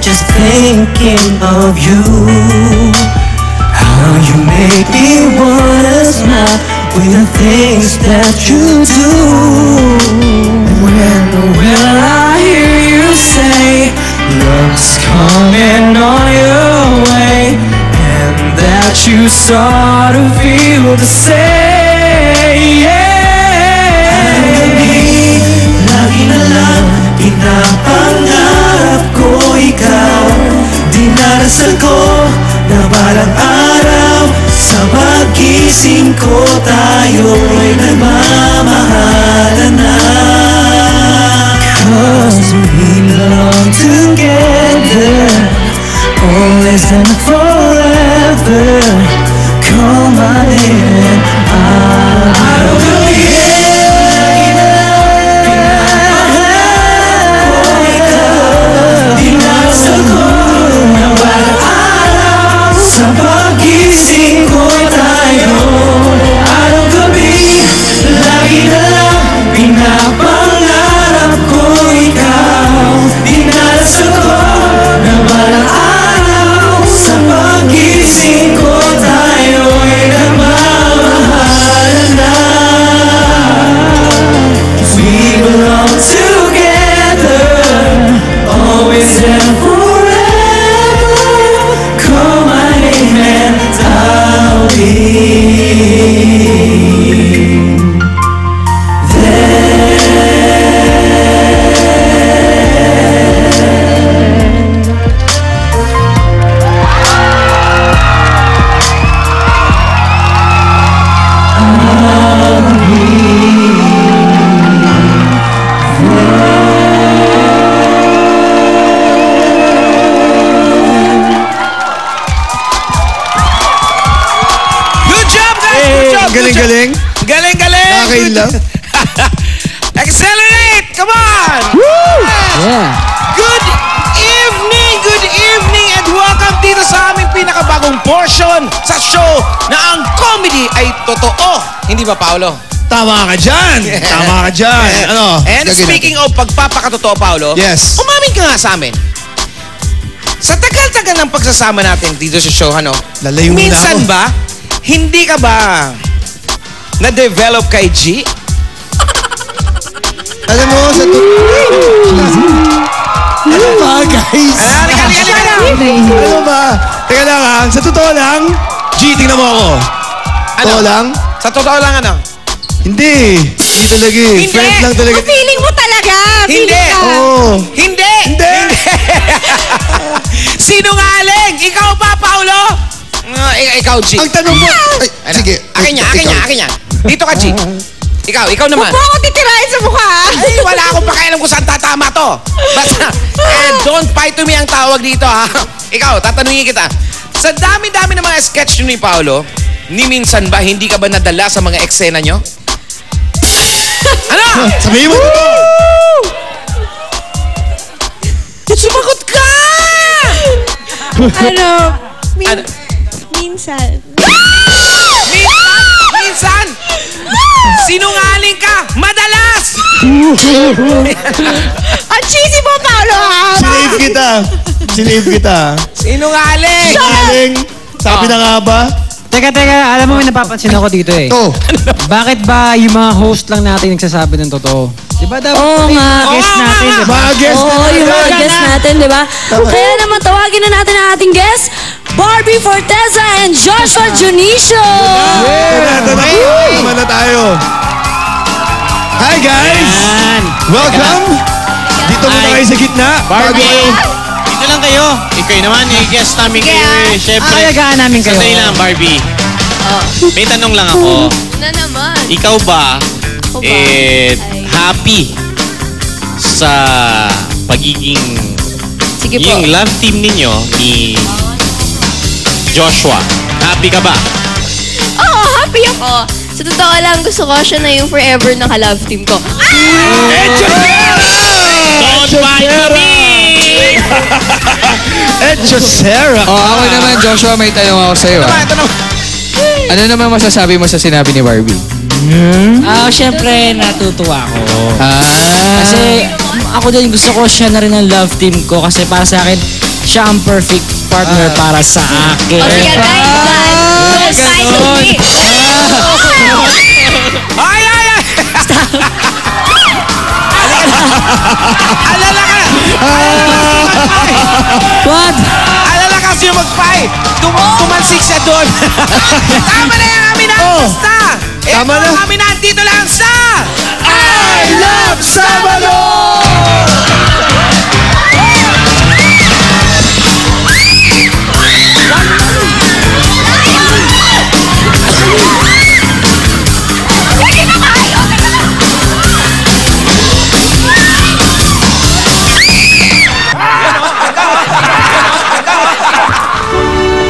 just thinking of you. How you make me wanna smile with the things that you do. When will I hear you say love's coming on your way, and that you start to feel the same. Lagi na lang pinapangarap ko ikaw. Dinarasal ko na balang araw sa pagising ko tayo'y nagmamahalan na. 'Cause we belong together, always and forever. Call my name and I'll be sa pagising ko tayo, araw gabi, lagi na lang pinapangarap ko ikaw. Dinarasal ko na balang araw sa pagising ko tayo ay nagmamahalan na. We belong together, always and forever. Call my name and I'll be Galing-galing. Galing-galing. Nakakainlove. Accelerate! Come on! Woo! Yeah. Good evening, and welcome dito sa aming pinakabagong portion sa show na ang comedy ay totoo. Hindi ba, Paolo? Tama ka dyan. Tama ka dyan. Ano? And speaking of pagpapakatotoo, Paolo, yes, umamin ka nga sa amin. Sa tagal-tagal ng pagsasama natin dito sa show, ano? Lalayo na minsan ako. ba, hindi ka ba na-develop kay G? Alam mo, sa ano ba, guys? Ano ba? Teka lang ha, sa totoo lang, G, tingnan mo ako. Totoo lang? Sa totoo lang, ano? Hindi. Hindi talaga eh. Hindi. Friend lang talaga. Feeling mo talaga. Hindi. Oo. Hindi! Hindi. Sinungaling! Ikaw ba, Paolo? Ikaw, G. Ang tanong mo... Ay, Ano? sige. Akin niya. Dito ka, G. Ikaw naman. Huwag mo ako titirahin sa mukha. Ay, wala akong pakialam kung saan tatama to. Basta, don't fight to me ang tawag dito, ha? Ikaw, tatanungin kita. Sa dami-dami ng mga sketch ni Paolo, ni minsan ba, hindi ka ba nadala sa mga eksena nyo? Ano? Sabihin mo totoo. Sumagot ka! Ano? Ano? Minsan. Minsan? Sinungaling ka! Madalas! Ang cheesy mo, Paolo, ha? Sinave kita. Sinungaling! Sinungaling. Sabi na nga ba? Teka, alam mo may napapansin ako dito eh. Oh. Bakit ba yung mga host lang natin nagsasabi ng totoo? Diba dapat Oo nga. guest natin, diba? Mga guest na Oo, yung mga natin. guest natin, di ba? Kaya naman tawagin na natin ang ating guest, Barbie Forteza and Joshua Junicio. Naman na tayo. Hi guys! Welcome! Dito muna kayo sa gitna. Barbie! Dito lang kayo. Ikaw naman, i-guest namin kayo eh. Siyempre. Alagaan namin kayo. Sandali lang, Barbie. May tanong lang ako. Na naman. Ikaw ba, happy sa pagiging Sige po. yung love team ninyo ni Joshua? Happy ka ba? Oo, happy ako. Sa totoo lang, gusto ko siya na yung forever na ka-love team ko. Don't fight me! Sarah. Oh, ako naman, Joshua, may tanong ako sa'yo. Ito naman. Ano naman masasabi mo sa sinabi ni Barbie? Siyempre, natutuwa ako. Ah. Kasi ako din gusto ko siya na rin ang love team ko kasi para sa akin, siya ang perfect partner para sa akin. O sige, guys, don't fight with me. Ay, ay, ay! Alala ka! What? Alala ka sino mag-pie! Tumansik siya doon! Tama na yung amin na! Basta! Tama Ito na. ang amin na! Dito lang sa... I love Sabado!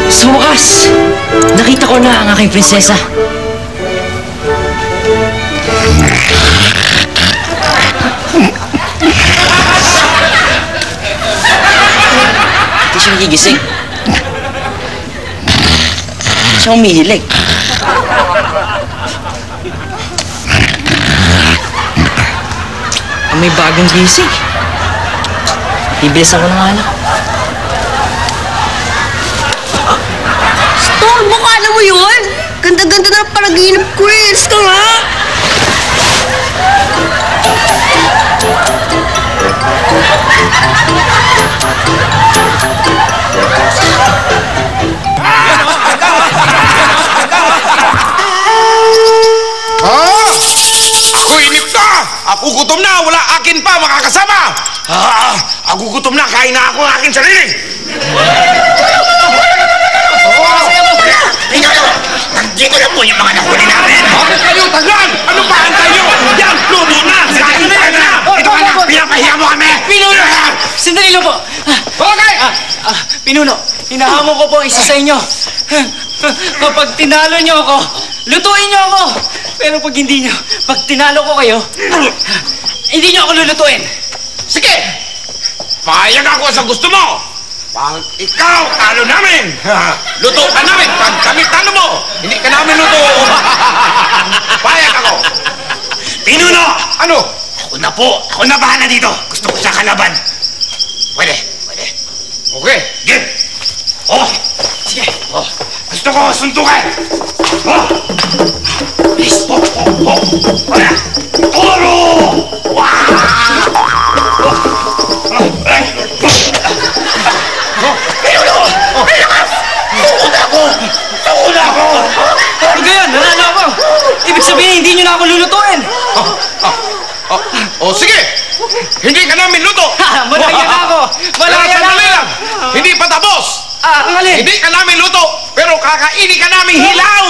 Sa wakas, nakita ko na ang aking prinsesa. Hindi siya nagigising. Hindi siya umihilig. May bagong gising. Bibilisan ko na nga lang. Storm, alam mo yun? Ganda-ganda na panaginip ko eh. Ito nga. Ako inip na! Ako gutom na! Wala akin pa makakasama! Ako gutom na! Kain na ako ang aking sarili! Nandito na po yung mga nahuli namin! Bakit kayo tagal? Ano pa hantay nyo? Yan! Luto na! Kain na! Ito ka na! Pinapahiya mo kami! Pinuno! Sandali lang po! Okay! Pinuno, hinahamon ko po ang isa sa inyo. Kapag tinalo niyo ako, lutuin niyo ako! Pero pag hindi niyo, pag tinalo ko kayo, hindi niyo ako lulutuin! Sige! Payag ako sa gusto mo! Pag ikaw talo namin, luto ka namin. Pag kami talo mo, hindi ka namin luto. Payag ako. Pinuno! Ano? Ako na po. Ako na bahala dito. Gusto ko siya kalaban. Pwede. Pwede. Okay. Game. Oh. Sige. Oh. Gusto ko suntukan. Oh. Bilis. Oh. Oh. Oh. Wala. Toro! Wow! Oh. Oh. Ay. Pinuno! May lakas! Tuko na ako! Tuko na ako! Huwag ganyan, nanalo ako! Ibig sabihin, hindi niyo na ako lulutuin! Sige! Hindi ka namin luto! Malaya na ako! Malaya na Sandali ako! lang! Hindi pa tapos! Ang alin? Hindi ka namin luto, pero kakainin ka namin hilaw!